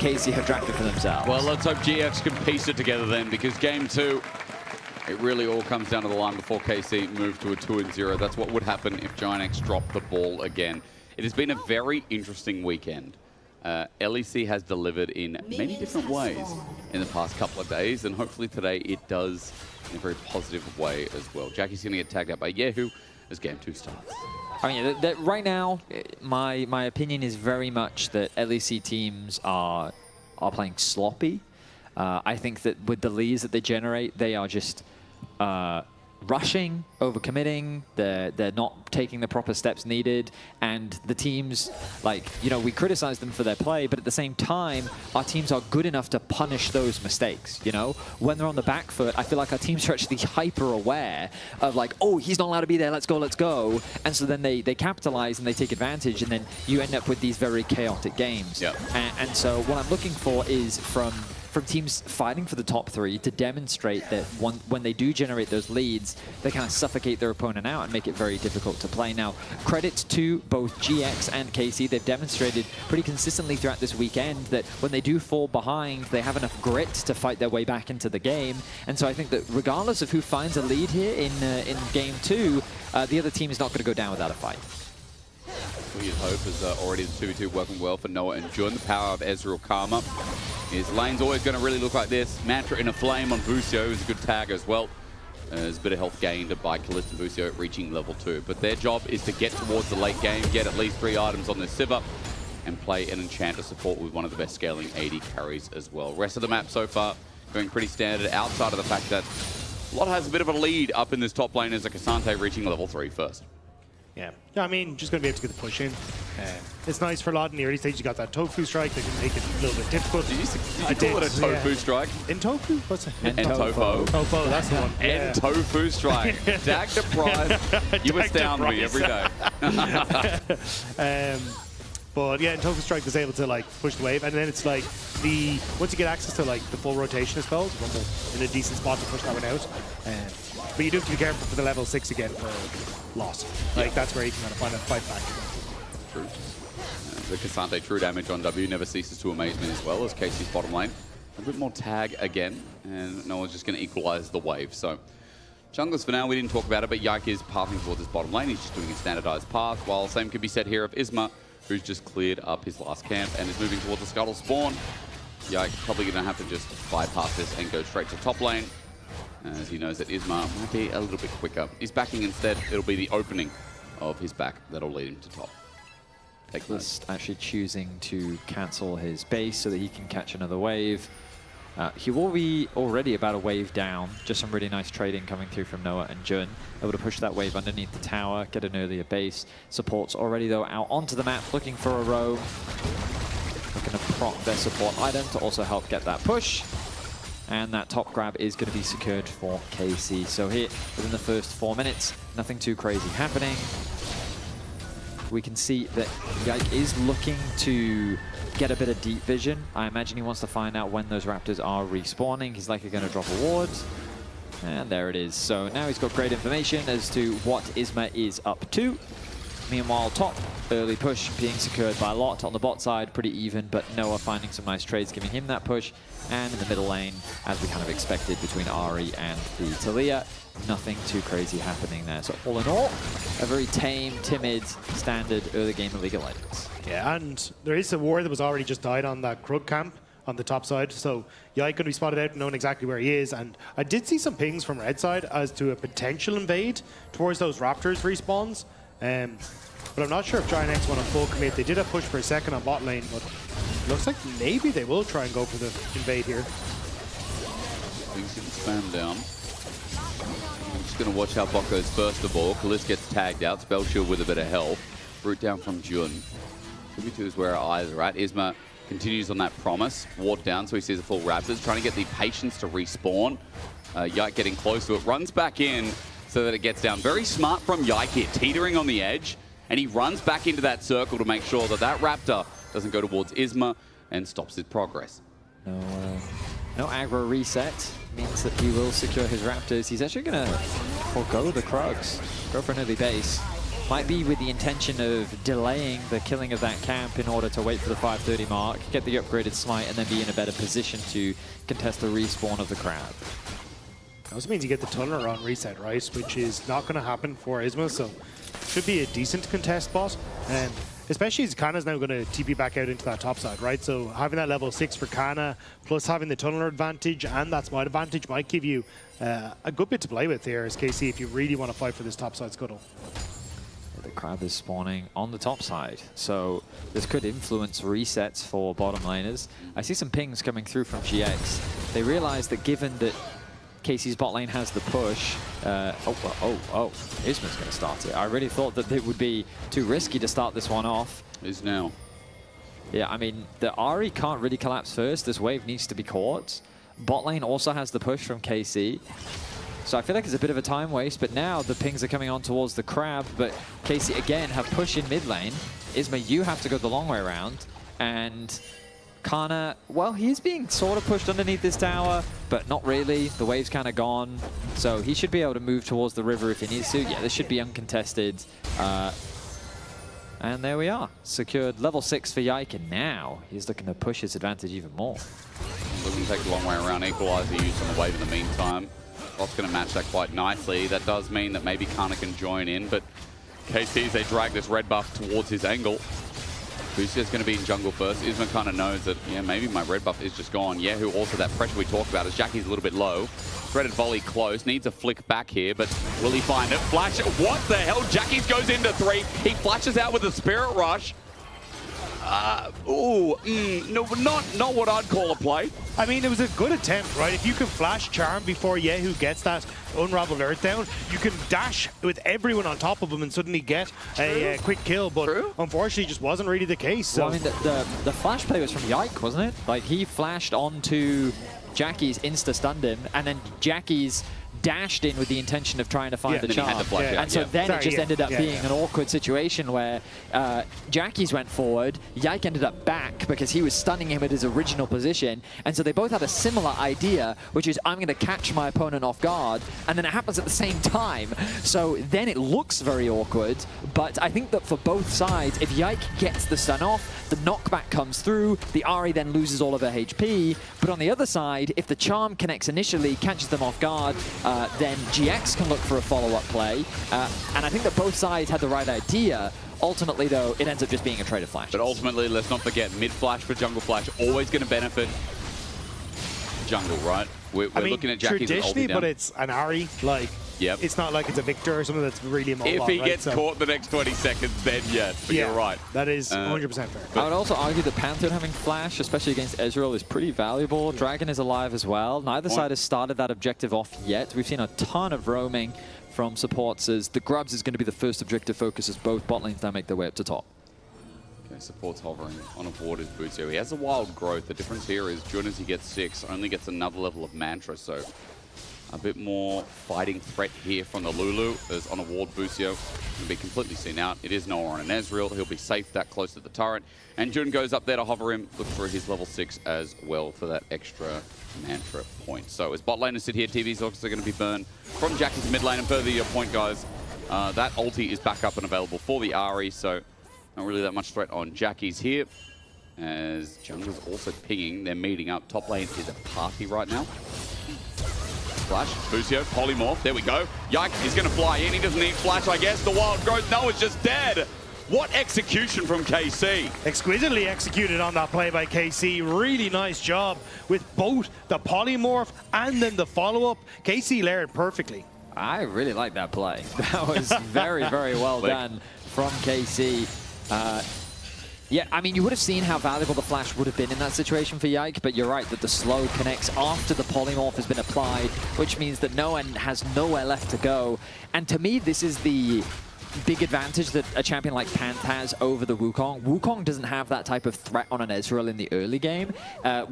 KC have drafted for themselves. Well, let's hope GX can piece it together then, because game 2, it really all comes down to the line before KC move to a 2-0. That's what would happen if GIANTX dropped the ball again. It has been a very interesting weekend. LEC has delivered in many different ways in the past couple of days, and hopefully today it does in a very positive way as well. Jackie's going to get tagged out by kyeahoo as game 2 starts. I mean, right now, my opinion is very much that LEC teams are playing sloppy. I think that with the leads that they generate, they are just rushing, overcommitting. They're not taking the proper steps needed, and the teams, like, you know, we criticize them for their play, but at the same time, our teams are good enough to punish those mistakes. You know, when they're on the back foot, I feel like our teams are actually hyper aware of, like, oh, he's not allowed to be there, let's go, and so then they capitalize and they take advantage, and then you end up with these very chaotic games. Yep. And so what I'm looking for is from teams fighting for the top 3 to demonstrate that when they do generate those leads, they kind of suffocate their opponent out and make it very difficult to play. Now, credit to both GX and KC. They've demonstrated pretty consistently throughout this weekend that when they do fall behind, they have enough grit to fight their way back into the game. And so I think that regardless of who finds a lead here in game 2, the other team is not going to go down without a fight. Weird Hope is already the 2v2 working well for Noah and Jun. The power of Ezreal Karma. His lane's always going to really look like this. Mantra in a flame on Busio is a good tag as well. There's a bit of health gained by Caliste and Busio reaching level 2. But their job is to get towards the late game, get at least 3 items on their Sivir, and play an Enchanter support with one of the best scaling AD carries as well. Rest of the map so far going pretty standard, outside of the fact that Lot has a bit of a lead up in this top lane as a Cassante reaching level 3 first. Yeah, I mean, just going to be able to get the push in. It's nice for a lot in the early stage. You got that tofu strike that can make it a little bit difficult. Did you call it a tofu strike? In tofu? What's it? And tofu. Tofu, that's the one. And tofu strike. Dag the prize. You astound me every day. But yeah, and Tofu Strike was able to like push the wave, and then it's like once you get access to like the full rotation of spells, in a decent spot to push that one out. But you do have to be careful for the level 6 again for loss. Like that's where you can kind of find a fight back. True. The Cassante true damage on W never ceases to amaze me as well as KC's bottom lane. A bit more tag again, and Noah's just going to equalize the wave. So junglers for now, we didn't talk about it, but Yike is pathing towards his bottom lane. He's just doing a standardized path, while same could be said here of ISMA, who's just cleared up his last camp and is moving towards the Scuttle spawn. Yike probably going to have to just bypass this and go straight to top lane, as he knows that ISMA might be a little bit quicker. He's backing instead. It'll be the opening of his back that'll lead him to top. Caliste actually choosing to cancel his base so that he can catch another wave. He will be already about a wave down. Just some really nice trading coming through from Noah and Jun. Able to push that wave underneath the tower, get an earlier base. Supports already, though, out onto the map, looking for a roam. Looking to proc their support item to also help get that push. And that top grab is going to be secured for KC. So here, within the first 4 minutes, nothing too crazy happening. We can see that Yike is looking to get a bit of deep vision. I imagine he wants to find out when those raptors are respawning. He's likely going to drop a ward. And there it is. So now he's got great information as to what ISMA is up to. Meanwhile, top early push being secured by Lot on the bot side, pretty even, but Noah finding some nice trades, giving him that push. And in the middle lane, as we kind of expected between Ari and the Talia, nothing too crazy happening there. So all in all, a very tame, timid, standard early game of League of Legends. Yeah, and there is a ward that was already just died on that Krug camp on the top side, so Yike could be spotted out, knowing exactly where he is. And I did see some pings from red side as to a potential invade towards those Raptors respawns. But I'm not sure if GIANTX want to full commit. They did a push for a second on bot lane, but looks like maybe they will try and go for the invade here. Things getting spammed down. I'm just going to watch how bot goes first of all. Caliste gets tagged out. Spell shield with a bit of health. Root down from Jun. 2v2 is where our eyes are at. ISMA continues on that promise. Ward down so he sees the full Raptors. Trying to get the patience to respawn. Yike getting close to it. Runs back in so that it gets down. Very smart from Yike here. Teetering on the edge. And he runs back into that circle to make sure that that Raptor doesn't go towards ISMA and stops his progress. No aggro reset means that he will secure his Raptors. He's actually going to forego the Krugs, go for an early base. might be with the intention of delaying the killing of that camp in order to wait for the 5:30 mark, get the upgraded smite, and then be in a better position to contest the respawn of the crab. That also means you get the tunneler on reset, right? Which is not going to happen for ISMA, so should be a decent contest bot. And especially as Canna's now going to TP back out into that top side, right? So having that level 6 for Canna, plus having the tunneler advantage and that smite advantage might give you a good bit to play with here as KC if you really want to fight for this top side scuttle. The crab is spawning on the top side, so this could influence resets for bottom laners. I see some pings coming through from GX. They realize that given that KC's bot lane has the push. ISMA's going to start it. I really thought that it would be too risky to start this one off. Is now. Yeah, I mean, the Ahri can't really collapse first. This wave needs to be caught. Bot lane also has the push from KC. So I feel like it's a bit of a time waste, but now the pings are coming on towards the crab, but KC again have push in mid lane. ISMA, you have to go the long way around, and Canna, well, he's being sort of pushed underneath this tower, but not really. The wave's kind of gone, so he should be able to move towards the river if he needs to. Yeah, this should be uncontested. And there we are. Secured level 6 for Yike, and now he's looking to push his advantage even more. Looking to take the long way around. Equalizer used on the wave in the meantime. Bot's going to match that quite nicely. That does mean that maybe Canna can join in, but KC, as they drag this red buff towards his angle. Busio's going to be in jungle first. ISMA kind of knows that, yeah, maybe my red buff is just gone. Yahoo also that pressure we talked about as Jackie's a little bit low. Threaded volley close. Needs a flick back here, but will he find it? Flash. What the hell? Jackie's goes into 3. He flashes out with a Spirit Rush. No, not what I'd call a play. I mean, it was a good attempt, right? If you can flash charm before Yahoo gets that unraveled earth down, you can dash with everyone on top of him and suddenly get a quick kill, but unfortunately it just wasn't really the case. So. Well, I mean, the flash play was from Yike, wasn't it? Like, he flashed onto Jackie's, insta-stunned him, and then Jackie's dashed in with the intention of trying to find the charm. And so then it just ended up being an awkward situation where Jackie's went forward, Yike ended up back because he was stunning him at his original position, and so they both had a similar idea, which is I'm going to catch my opponent off guard, and then it happens at the same time. So then it looks very awkward, but I think that for both sides, if Yike gets the stun off, the knockback comes through, the Ahri then loses all of her HP, but on the other side, if the charm connects initially, catches them off guard, then GX can look for a follow-up play. And I think that both sides had the right idea. Ultimately, though, it ends up just being a trade of flash. But ultimately, let's not forget, mid-flash for jungle flash, always going to benefit jungle, right? We're looking at Jackie's traditionally, but it's an Ahri. Like, it's not like it's a Victor or something that's really mobile. If he gets caught the next 20 seconds, then yes, but you're right. That is 100% fair. I would also argue that Pantheon having flash, especially against Ezreal, is pretty valuable. Dragon is alive as well. Neither side has started that objective off yet. We've seen a ton of roaming from supports as the Grubs is going to be the first objective focus as both bot lanes now make their way up to top. Okay, support's hovering on a board is Busio. He has a wild growth. The difference here is Jun, as he gets 6, only gets another level of Mantra, so a bit more fighting threat here from the Lulu as on a ward Busio can be completely seen out. It is Noah on an Ezreal. He'll be safe that close to the turret. And Jun goes up there to hover him, look for his level 6 as well for that extra Mantra point. So as bot laners sit here, TV's also going to be burned from Jackie's mid lane. And further your point, guys, that ulti is back up and available for the Ahri, so not really that much threat on Jackie's here. As jungle's also pinging, they're meeting up. Top lane is a party right now. Flash, Busio, polymorph, there we go. Yike, he's going to fly in, he doesn't need flash, I guess. The wild growth, Noah's just dead. What execution from KC. Exquisitely executed on that play by KC. Really nice job with both the polymorph and then the follow-up. KC layered perfectly. I really like that play. That was very, very well done from KC. Yeah, I mean, you would have seen how valuable the flash would have been in that situation for Yike, but you're right that the slow connects after the polymorph has been applied, which means that Noah has nowhere left to go. And to me, this is the big advantage that a champion like Panth has over the Wukong. Wukong doesn't have that type of threat on an Ezreal in the early game,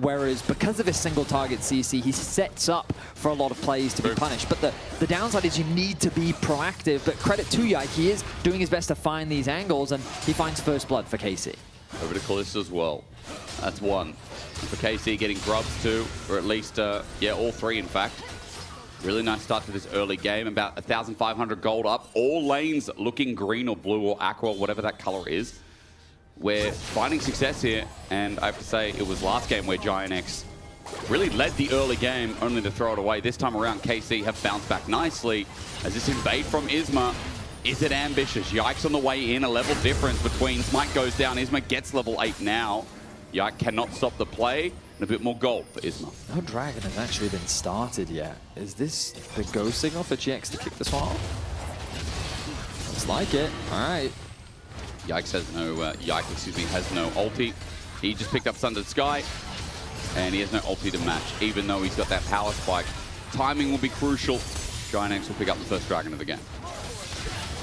whereas because of his single target CC, he sets up for a lot of plays to be punished. But the downside is you need to be proactive, but credit to Yike, he is doing his best to find these angles, and he finds first blood for KC. Over to Caliste as well. That's 1. For KC getting grubs too, or at least, all 3 in fact. Really nice start to this early game. About 1,500 gold up. All lanes looking green or blue or aqua, whatever that color is. We're finding success here, and I have to say it was last game where GIANTX really led the early game, only to throw it away. This time around, KC have bounced back nicely as this invade from ISMA. Is it ambitious? Yike's on the way in, a level difference between Smite goes down, ISMA gets level 8 now. Yike cannot stop the play, and a bit more gold for ISMA. No dragon has actually been started yet. Is this the go signal for GX to kick this one off? Looks like it. All right. Yike has no ulti. He just picked up Sundered Sky, and he has no ulti to match, even though he's got that power spike. Timing will be crucial. GIANTX will pick up the first dragon of the game.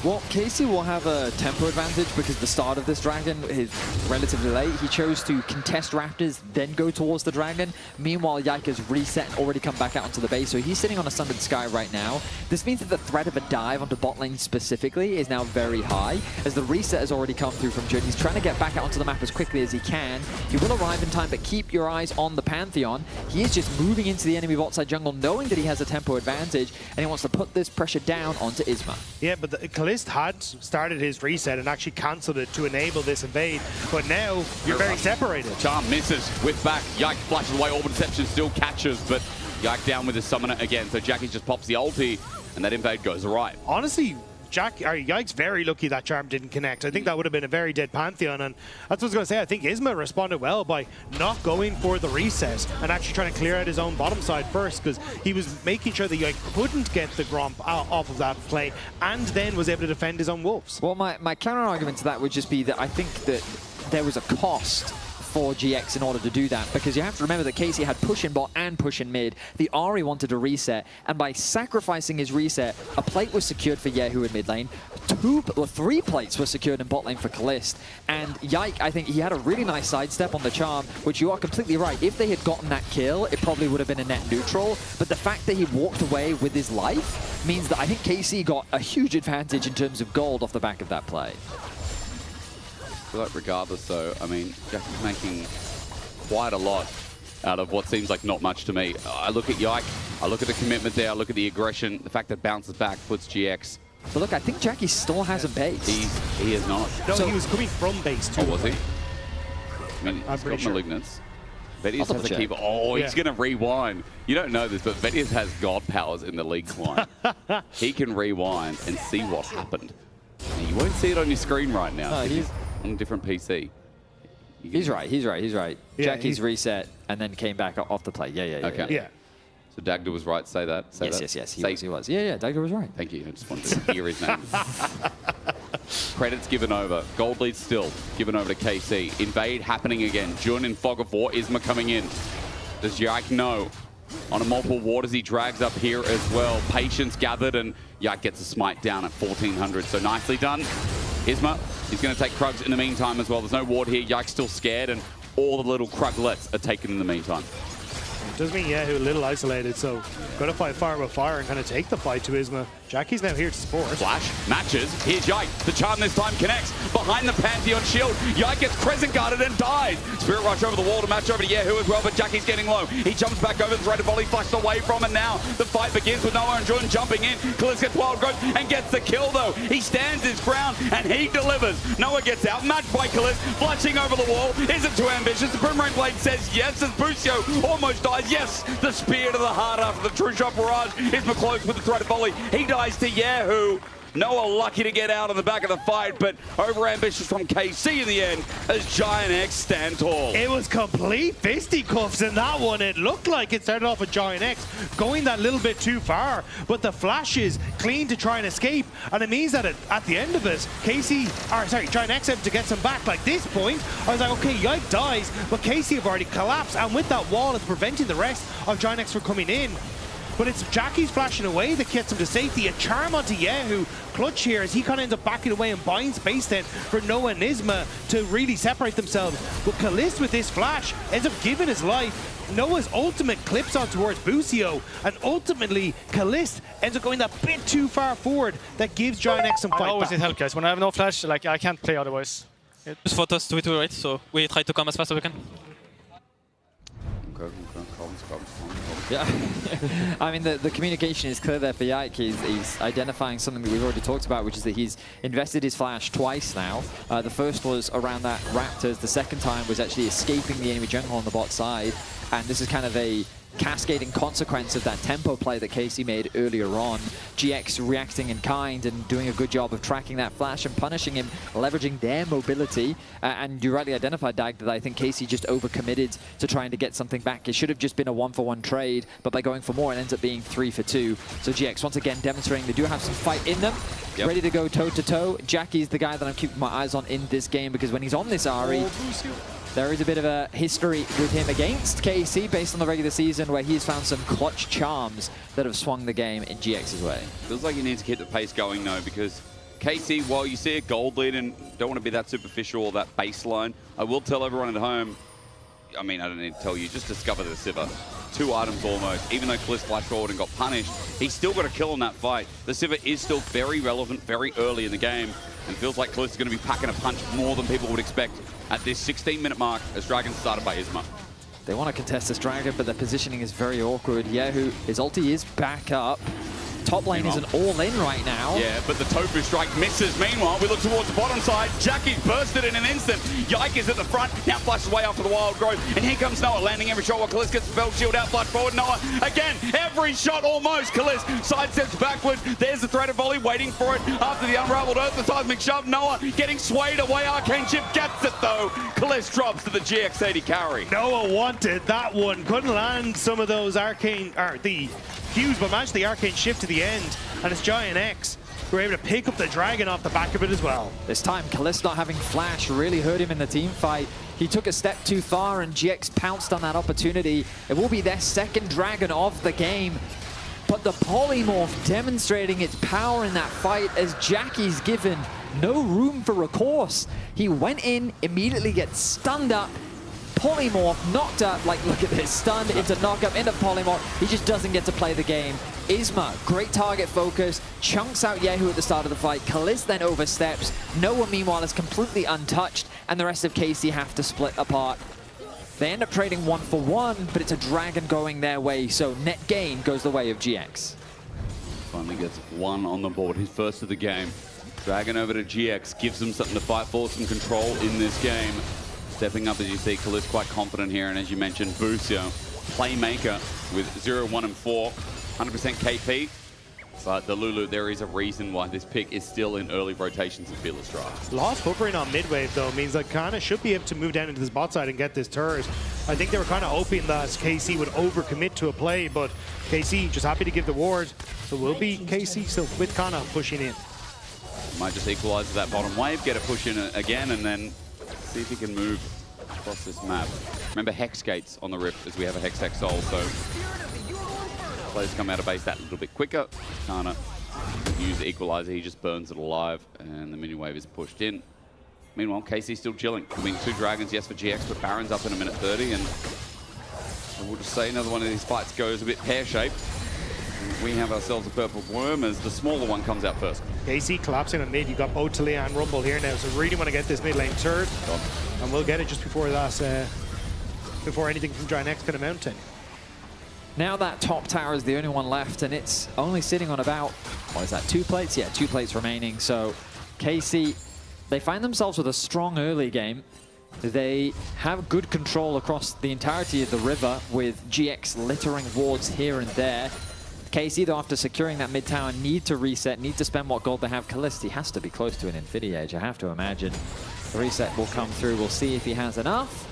Well, Casey will have a tempo advantage because the start of this dragon is relatively late. He chose to contest Raptors, then go towards the dragon. Meanwhile, Yike has reset and already come back out onto the base, so he's sitting on a Sundered Sky right now. This means that the threat of a dive onto bot lane specifically is now very high, as the reset has already come through from Jun. He's trying to get back out onto the map as quickly as he can. He will arrive in time, but keep your eyes on the Pantheon. He is just moving into the enemy bot side jungle, knowing that he has a tempo advantage, and he wants to put this pressure down onto ISMA. Yeah, but Caliste had started his reset and actually cancelled it to enable this invade, but now you're very separated. Charm misses, whip back, Yike flashes away, Orb Deception still catches, but Yike down with his summoner again, so Jackie just pops the ulti, and that invade goes right. Honestly, Yike's very lucky that Charm didn't connect. I think that would have been a very dead Pantheon, and that's what I was going to say. I think ISMA responded well by not going for the reset and actually trying to clear out his own bottom side first, because he was making sure that Yike couldn't get the Gromp off of that play, and then was able to defend his own wolves. Well, my counter argument to that would just be that I think that there was a cost for GX in order to do that, because you have to remember that Casey had push in bot and push in mid. The Ahri wanted to reset, and by sacrificing his reset, a plate was secured for Yahoo in mid lane, 3 plates were secured in bot lane for Caliste, and Yike, I think he had a really nice sidestep on the Charm, which you are completely right. If they had gotten that kill, it probably would have been a net neutral, but the fact that he walked away with his life means that I think KC got a huge advantage in terms of gold off the back of that play. Like regardless though, I mean, Jackie's making quite a lot out of what seems like not much to me. I look at Yike, I look at the commitment there, I look at the aggression, the fact that bounces back puts GX. But look, I think Jackie still has a base. He is not. No, so he was coming from base too. Oh, was he? I mean, he's got sure. Malignance. Vedius has a check. keeper. Oh, he's Yeah. going to rewind. You don't know this, but Vedius has god powers in the league climb. He can rewind and see what happened. Now, you won't see it on your screen right now. No, He's on a different PC. He's right. Yeah, Jackie's he's reset and then came back off the play. Yeah. Okay. Yeah. So Dagda was right. Say that. Say that. Yes. He was. Yeah. Dagda was right. Thank you. I just wanted to hear his name. Credits given over. Gold lead still given over to KC. Invade happening again. Jun in Fog of War. ISMA coming in. Does Yike know? On a multiple waters, he drags up here as well. Patience gathered, and Yike gets a smite down at 1400. So nicely done. ISMA, he's going to take Krugs in the meantime as well. There's no ward here. Yike's still scared, and all the little Kruglets are taken in the meantime. It does mean Yahoo a little isolated, so got to fight fire with fire and kind of take the fight to ISMA. Jackie's now here to support. Flash matches. Here's Yike. The Charm this time connects behind the Pantheon shield. Yike gets crescent guarded and dies. Spirit Rush over the wall to match over to Yahoo as well, but Jackie's getting low. He jumps back over the threaded volley, flashed away from it now. The fight begins with Noah and Jordan jumping in. Caliste gets wild growth and gets the kill though. He stands his ground and he delivers. Noah gets out, matched by Caliste, flashing over the wall. Is it too ambitious? The Boomerang Blade says yes as Busio almost dies. Yes, the spear to the heart after the True Shot Barrage. Is McClose with the threaded volley. He dies to Yahoo. Noah lucky to get out on the back of the fight, but over-ambitious from KC in the end as GIANTX stand tall. It was complete fisticuffs in that one. It looked like it started off with GIANTX going that little bit too far, but the flashes clean to try and escape, and it means that at the end of it, GIANTX had to get some back. Like this point, I was like, okay, Yike dies, but KC have already collapsed, and with that wall, it's preventing the rest of GIANTX from coming in. But it's Jackie's flashing away that gets him to safety. A charm onto Yahoo. Clutch here as he kind of ends up backing away and buying space then for Noah and ISMA to really separate themselves. But Caliste with this flash ends up giving his life. Noah's ultimate clips on towards Busio, and ultimately Caliste ends up going that bit too far forward that gives GIANTX some fight I always back. need help, guys. When I have no flash, like I can't play otherwise. Just for us to right? So we try to come as fast as we can. Yeah, I mean, the communication is clear there for Yike. He's identifying something that we've already talked about, which is that he's invested his flash twice now. The first was around that Raptors. The second time was actually escaping the enemy jungle on the bot side. And this is kind of a cascading consequence of that tempo play that Casey made earlier on. GX reacting in kind and doing a good job of tracking that flash and punishing him, leveraging their mobility. And you rightly identified, Dag, that I think Casey just overcommitted to trying to get something back. It should have just been a 1-for-1 trade, but by going for more, it ends up being 3-for-2. So GX once again demonstrating they do have some fight in them. Yep. Ready to go toe-to-toe. Jackie's the guy that I'm keeping my eyes on in this game, because when he's on this Ahri, there is a bit of a history with him against KC based on the regular season, where he's found some clutch charms that have swung the game in GX's way. Feels like you need to keep the pace going, though, because KC, while you see a gold lead and don't want to be that superficial or that baseline, I will tell everyone at home, I mean, I don't need to tell you, just discover the Sivir. 2 items almost. Even though Caliste flashed forward and got punished, he's still got a kill in that fight. The Sivir is still very relevant very early in the game, and feels like Caliste is going to be packing a punch more than people would expect at this 16-minute mark as Dragon started by ISMA. They want to contest this Dragon, but their positioning is very awkward. kyeahoo, his ulti is back up. Top lane is an all-in right now. Yeah, but the Tofu strike misses. Meanwhile, we look towards the bottom side. Jackie's bursted in an instant. Yike is at the front. Now flashes away after the wild growth. And here comes Noah, landing every shot while Caliste gets the spell shield out. Flash forward. Noah, again, every shot almost. Caliste sidesteps backwards. There's the threaded volley, waiting for it. After the unraveled earth, the seismic shove. Noah getting swayed away. Arcane Chip gets it, though. Caliste drops to the GX80 carry. Noah wanted that one. Couldn't land some of those arcane, or the Qs, but managed the arcane shift to the end, and it's GIANTX who were able to pick up the Dragon off the back of it as well. This time, Caliste not having flash really hurt him in the team fight. He took a step too far, and GX pounced on that opportunity. It will be their second Dragon of the game, but the Polymorph demonstrating its power in that fight as Jackie's given no room for recourse. He went in, immediately gets stunned up, Polymorph knocked up, like look at this, stunned into knockup into Polymorph. He just doesn't get to play the game. ISMA, great target focus, chunks out kyeahoo at the start of the fight. Caliste then oversteps. Noah, meanwhile, is completely untouched, and the rest of KC have to split apart. They end up trading 1-for-1, but it's a Dragon going their way, so net gain goes the way of GX. Finally gets one on the board, his first of the game. Dragon over to GX, gives them something to fight for, some control in this game. Stepping up, as you see, Caliste quite confident here, and as you mentioned, Busio, playmaker with 0, 1, and 4, 100% KP. But the Lulu, there is a reason why this pick is still in early rotations of Fearless Drive. Lost hookering on mid-wave, though, means that Canna should be able to move down into this bot side and get this turret. I think they were kind of hoping that KC would overcommit to a play, but KC just happy to give the ward. So will be KC still with Canna pushing in. Might just equalize that bottom wave, get a push in again, and then see if he can move across this map. Remember Hex Gates on the Rift, as we have a Hex Tech Soul, so players come out of base that little bit quicker. Canna use the equalizer, he just burns it alive, and the mini wave is pushed in. Meanwhile, KC still chilling. I mean, 2 Dragons, yes, for GX, but Baron's up in a minute 30, and I will just say another one of these fights goes a bit pear-shaped. We have ourselves a purple worm as the smaller one comes out first. KC collapsing on mid. You got both Talia and Rumble here now, so really want to get this mid lane turret, and we'll get it just before that, before anything from GIANTX can amount to. Now that top tower is the only one left, and it's only sitting on about, what is that, 2 plates? Yeah, 2 plates remaining. So KC, they find themselves with a strong early game. They have good control across the entirety of the river, with GX littering wards here and there. KC, though, after securing that mid tower, need to reset, need to spend what gold they have. Caliste has to be close to an Infinity Edge, I have to imagine. The reset will come through. We'll see if he has enough.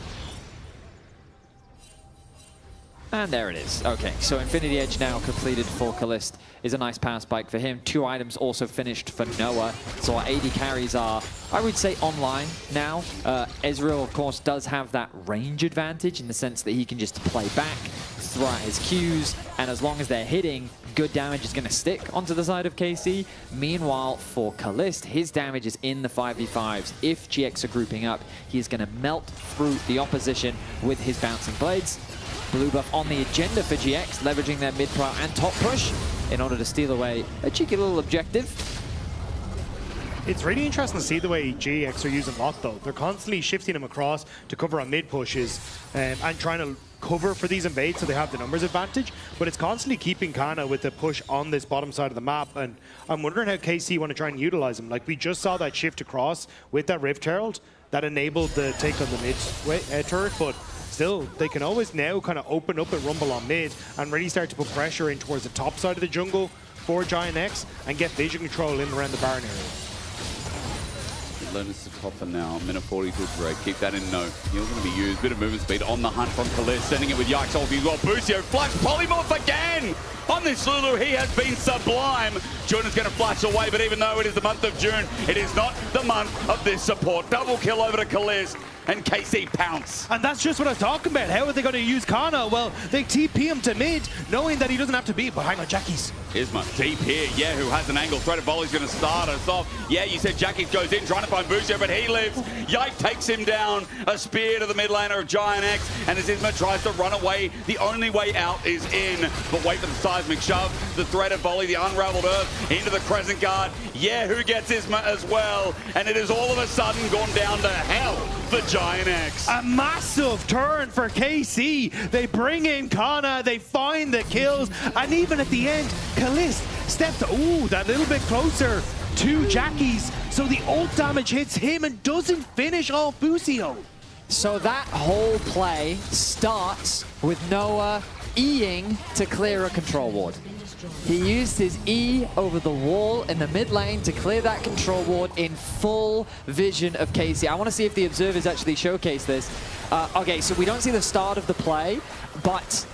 And there it is. Okay, so Infinity Edge now completed for Caliste is a nice power spike for him. 2 items also finished for Noah. So our AD carries are, I would say, online now. Ezreal, of course, does have that range advantage in the sense that he can just play back, throw out his Qs, and as long as they're hitting, good damage is going to stick onto the side of KC. Meanwhile, for Caliste, his damage is in the 5v5s. If GX are grouping up, he's going to melt through the opposition with his bouncing blades. Blue buff on the agenda for GX, leveraging their mid-pro and top push in order to steal away a cheeky little objective. It's really interesting to see the way GX are using Lot, though. They're constantly shifting him across to cover on mid pushes and trying to cover for these invades, so they have the numbers advantage, but it's constantly keeping Canna with the push on this bottom side of the map, and I'm wondering how KC want to try and utilize him. Like, we just saw that shift across with that Rift Herald that enabled the take on the mid turret, but still, they can always now kind of open up and rumble on mid and really start to put pressure in towards the top side of the jungle for GIANTX and get vision control in around the Baron area. Learners to top for now. Minute 42 break. Keep that in note. He's going to be used. Bit of movement speed on the hunt from Caliste. Sending it with Yike's ulti as well. Busio flash polymorph again! On this Lulu, he has been sublime. June is going to flash away, but even though it is the month of June, it is not the month of this support. Double kill over to Caliste. And KC pounce. And that's just what I was talking about. How are they going to use Canna? Well, they TP him to mid, knowing that he doesn't have to be behind on Jackie's. ISMA deep here. Yahoo has an angle. Threat of volley's going to start us off. Yeah, you said Jackie's goes in, trying to find Busio, but he lives. Yike takes him down. A spear to the mid laner of GIANTX, and as ISMA tries to run away, the only way out is in. But wait for the seismic shove. The threat of volley, the unraveled earth into the crescent guard. Yahoo gets ISMA as well, and it is all of a sudden gone down to hell for GIANTX. A massive turn for KC. They bring in Canna, they find the kills, and even at the end, Caliste steps that little bit closer to Jackie's, so the ult damage hits him and doesn't finish off Busio. So that whole play starts with Noah E-ing to clear a control ward. He used his E over the wall in the mid lane to clear that control ward in full vision of KC. I want to see if the observers actually showcase this. Okay, so we don't see the start of the play, but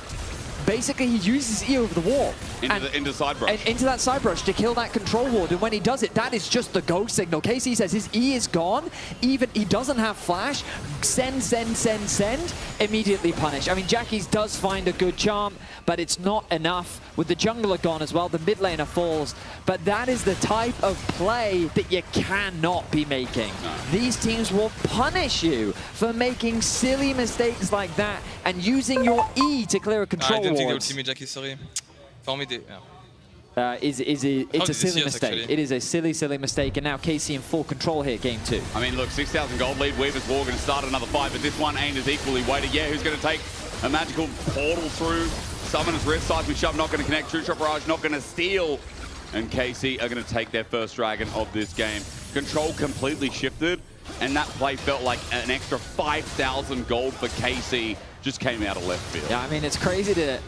basically he uses E over the wall. Into side brush. And into that side brush to kill that control ward. And when he does it, that is just the go signal. KC says his E is gone. Even he doesn't have flash. Send, send, send, send. Immediately punish. I mean, Jackie's does find a good charm, but it's not enough. With the jungler gone as well, the mid laner falls. But that is the type of play that you cannot be making. No. These teams will punish you for making silly mistakes like that and using your E to clear a control I don't think they ward. ultimate Jackie, sorry. Found me the, yeah. It's a silly mistake. Actually? It is a silly, silly mistake, and now KC in full control here, game 2. I mean, look, 6,000 gold lead. Weaver's War going to start another fight, but this one ain't as equally weighted. Yeah, who's going to take a magical portal through? Summoner's Rift, seismic shove, not going to connect. True Shot Barrage, not going to steal. And KC are going to take their first dragon of this game. Control completely shifted, and that play felt like an extra 5,000 gold for KC just came out of left field. Yeah, I mean, it's crazy to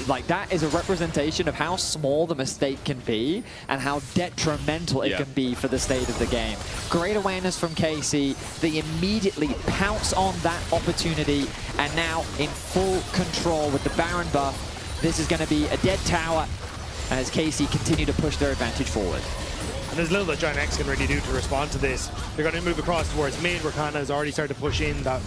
like, that is a representation of how small the mistake can be and how detrimental it can be for the state of the game. Great awareness from KC. They immediately pounce on that opportunity, and now in full control with the Baron buff. This is going to be a dead tower as KC continue to push their advantage forward. And there's little that GIANTX can really do to respond to this. They're going to move across towards mid, where Canna has already started to push in that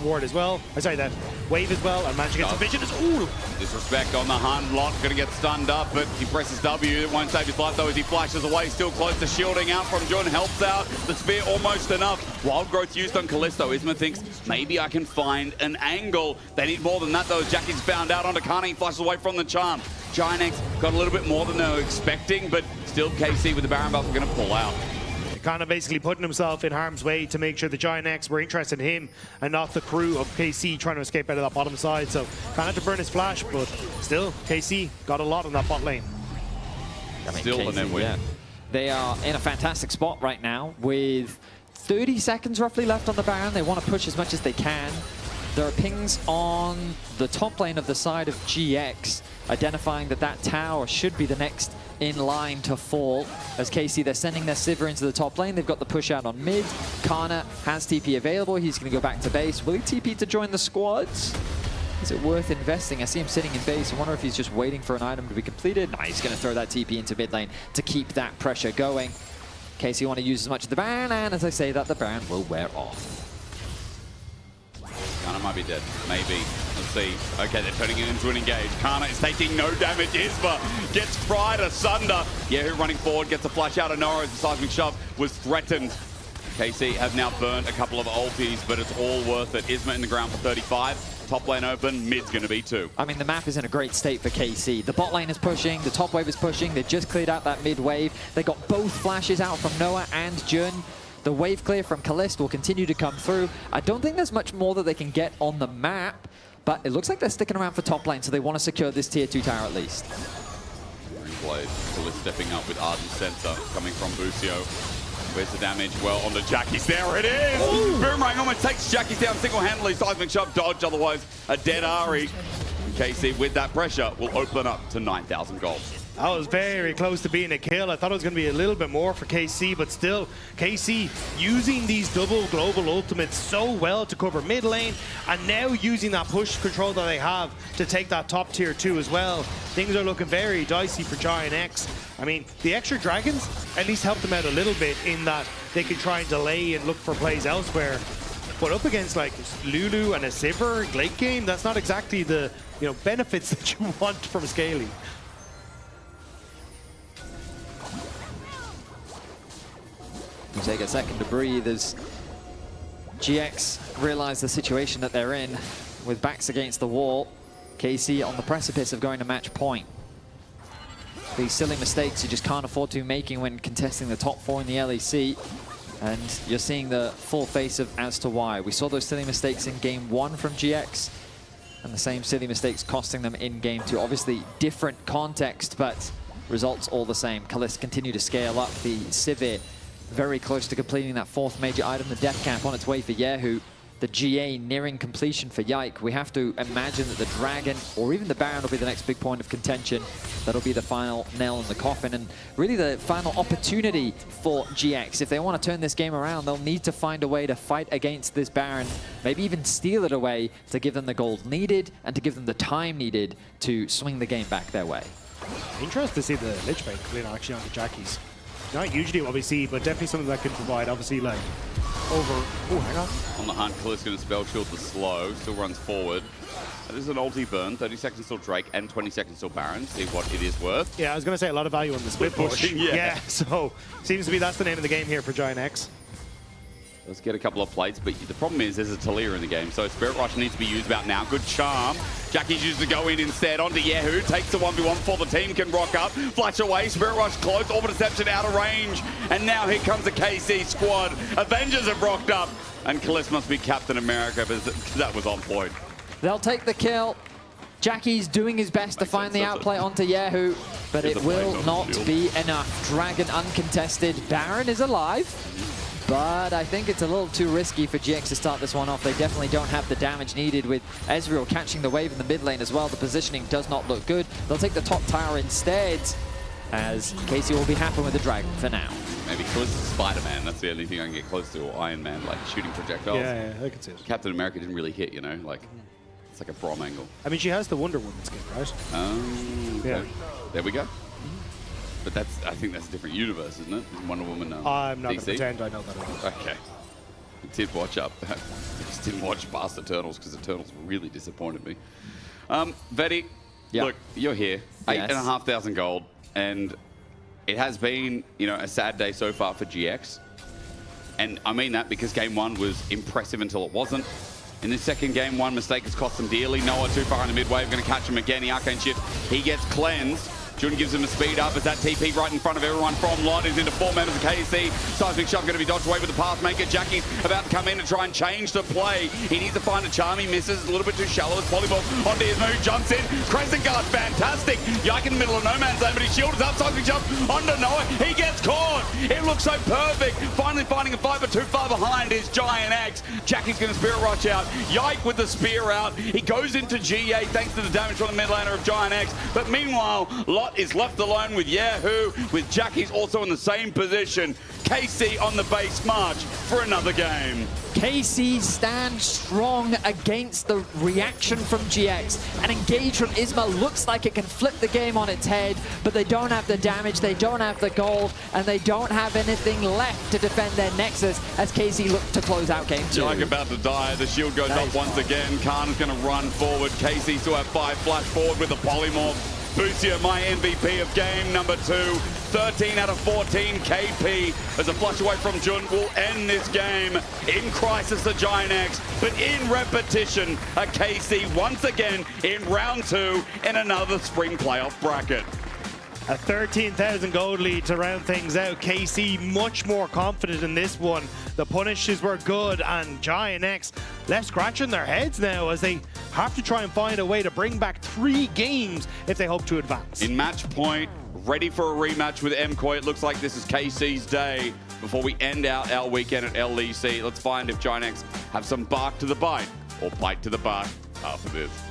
ward as well. I'm sorry, that wave as well, and managed to get some vision. Ooh! Disrespect on the hunt. Lot going to get stunned up, but he presses W. It won't save his life though as he flashes away. Still close to shielding out from Jun. Helps out. The spear almost enough. Wild growth used on Caliste. ISMA thinks maybe I can find an angle. They need more than that though. Jackie's found out onto Canna. He flashes away from the charm. GIANTX got a little bit more than they were expecting, but still KC with the Baron buff are going to pull out. Canna basically putting himself in harm's way to make sure the GIANTX were interested in him and not the crew of KC trying to escape out of that bottom side. So Canna had to burn his flash, but still, KC got a lot on that bot lane. I mean, Still KC, an win. yeah. They are in a fantastic spot right now with 30 seconds roughly left on the Baron. They want to push as much as they can. There are pings on the top lane of the side of GX, identifying that that tower should be the next in line to fall. As KC, they're sending their Sivir into the top lane. They've got the push out on mid. Canna has TP available. He's going to go back to base. Will he TP to join the squads? Is it worth investing? I see him sitting in base. I wonder if he's just waiting for an item to be completed. No, he's going to throw that TP into mid lane to keep that pressure going. KC want to use as much of the Baron, and as I say that, the Baron will wear off. Canna might be dead. Maybe. Let's see. Okay, they're turning it into an engage. Canna is taking no damage. ISMA gets fried asunder. Yahoo running forward, gets a flash out of Nora as the seismic shove was threatened. KC have now burned a couple of ultis, but it's all worth it. ISMA in the ground for 35. Top lane open. Mid's going to be 2. I mean, the map is in a great state for KC. The bot lane is pushing. The top wave is pushing. They've just cleared out that mid wave. They got both flashes out from Noah and Jun. The wave clear from Caliste will continue to come through. I don't think there's much more that they can get on the map, But it looks like they're sticking around for top lane, so they want to secure this tier 2 tower at least. Blade, Caliste stepping up with Ardent Sensor coming from Busio. Where's the damage? Well, on the Jackies. There it is! Ooh. Boomerang almost takes Jackies down single-handedly. Seismic Shove dodge, otherwise a dead Ari. KC with that pressure will open up to 9,000 gold. That was very close to being a kill. I thought it was going to be a little bit more for KC, but still, KC using these double global ultimates so well to cover mid lane, and now using that push control that they have to take that top tier 2 as well. Things are looking very dicey for GIANTX. I mean, the extra dragons at least help them out a little bit in that they can try and delay and look for plays elsewhere. But up against like Lulu and a Sivir late game, that's not exactly the benefits that you want from scaling. You take a second to breathe as GX realize the situation that they're in with backs against the wall. KC on the precipice of going to match point. These silly mistakes you just can't afford to be making when contesting the top 4 in the LEC. And you're seeing the full face of as to why. We saw those silly mistakes in game 1 from GX, and the same silly mistakes costing them in game 2. Obviously different context, but results all the same. Caliste continue to scale up. The Sivir very close to completing that 4th major item, the Death Cap on its way for kyeahoo. The GA nearing completion for Yike. We have to imagine that the Dragon or even the Baron will be the next big point of contention. That'll be the final nail in the coffin and really the final opportunity for GX. If they want to turn this game around, they'll need to find a way to fight against this Baron, maybe even steal it away to give them the gold needed and to give them the time needed to swing the game back their way. Interesting to see the Lich Bait clean actually on the Jackies. Not usually what we see, but definitely something that can provide, obviously, like, over... Oh, hang on. On the hunt, Caliste going to spell shield the slow, still runs forward. That is an ulti burn, 30 seconds till Drake and 20 seconds till Baron. See what it is worth. Yeah, I was going to say a lot of value on the split push. Yeah, so seems to be that's the name of the game here for GIANTX. Let's get a couple of plates, but the problem is there's a Talia in the game, so Spirit Rush needs to be used about now. Good charm. Jackie's used to go in instead onto kyeahoo. Takes the 1v1 before the team can rock up. Flash away, Spirit Rush close, Orbit Deception out of range. And now here comes the KC squad. Avengers have rocked up. And Caliste must be Captain America, but that was on point. They'll take the kill. Jackie's doing his best to find the outplay onto kyeahoo, but it will not be enough. Dragon uncontested. Baron is alive. But I think it's a little too risky for GX to start this one off. They definitely don't have the damage needed with Ezreal catching the wave in the mid lane as well. The positioning does not look good. They'll take the top tower instead, as KC will be happy with the Dragon for now. Maybe close to Spider-Man. That's the only thing I can get close to, or Iron Man, like shooting projectiles. Yeah, I can see it. Captain America didn't really hit, like, it's like a Brom angle. I mean, she has the Wonder Woman skin, right? Okay. Yeah. There we go. But I think that's a different universe, isn't it? Wonder Woman. I'm not going to DC? pretend I know that. Okay. I did watch up. I just didn't watch past Eternals because Eternals really disappointed me. Vetty, look, you're here. Yes. 8,500 gold. And it has been, a sad day so far for GX. And I mean that because game 1 was impressive until it wasn't. In this second game, one mistake has cost them dearly. Noah too far in the mid wave, going to catch him again. The Arcane Shift, he gets cleansed. Jun gives him a speed up as that TP right in front of everyone from Lot is into 4 members of KC. Seismic Shove going to be dodged away with the path maker. Jackie's about to come in and try and change the play. He needs to find a charm. He misses a little bit too shallow. It's Polyball onto his move, jumps in. Crescent Guard, fantastic. Yike in the middle of no man's land, but his shield is up. Seismic Shove onto Noah. He gets caught. It looks so perfect. Finally finding a fight, but too far behind is GIANTX. Jackie's going to Spirit Rush out. Yike with the spear out. He goes into GA thanks to the damage from the mid laner of GIANTX. But meanwhile, Lot is left alone with kyeahoo, with Jackie's also in the same position. KC on the base march for another game. KC stands strong against the reaction from GX. An engage from ISMA looks like it can flip the game on its head, but they don't have the damage, they don't have the gold, and they don't have anything left to defend their Nexus as KC look to close out game 2. Yike about to die. The shield goes up once again. Canna's going to run forward. KC still have 5. Flash forward with the polymorph. Busio, my MVP of game number 2. 13 out of 14 KP as a flush away from Jun will end this game in crisis to GIANTX, but in repetition a KC once again in round 2 in another spring playoff bracket. A 13,000 gold lead to round things out. KC much more confident in this one. The punishes were good, and GIANTX left scratching their heads now as they have to try and find a way to bring back 3 games if they hope to advance. In match point, ready for a rematch with MCoy. It looks like this is KC's day before we end out our weekend at LEC. Let's find if GIANTX have some bark to the bite or bite to the bark after this.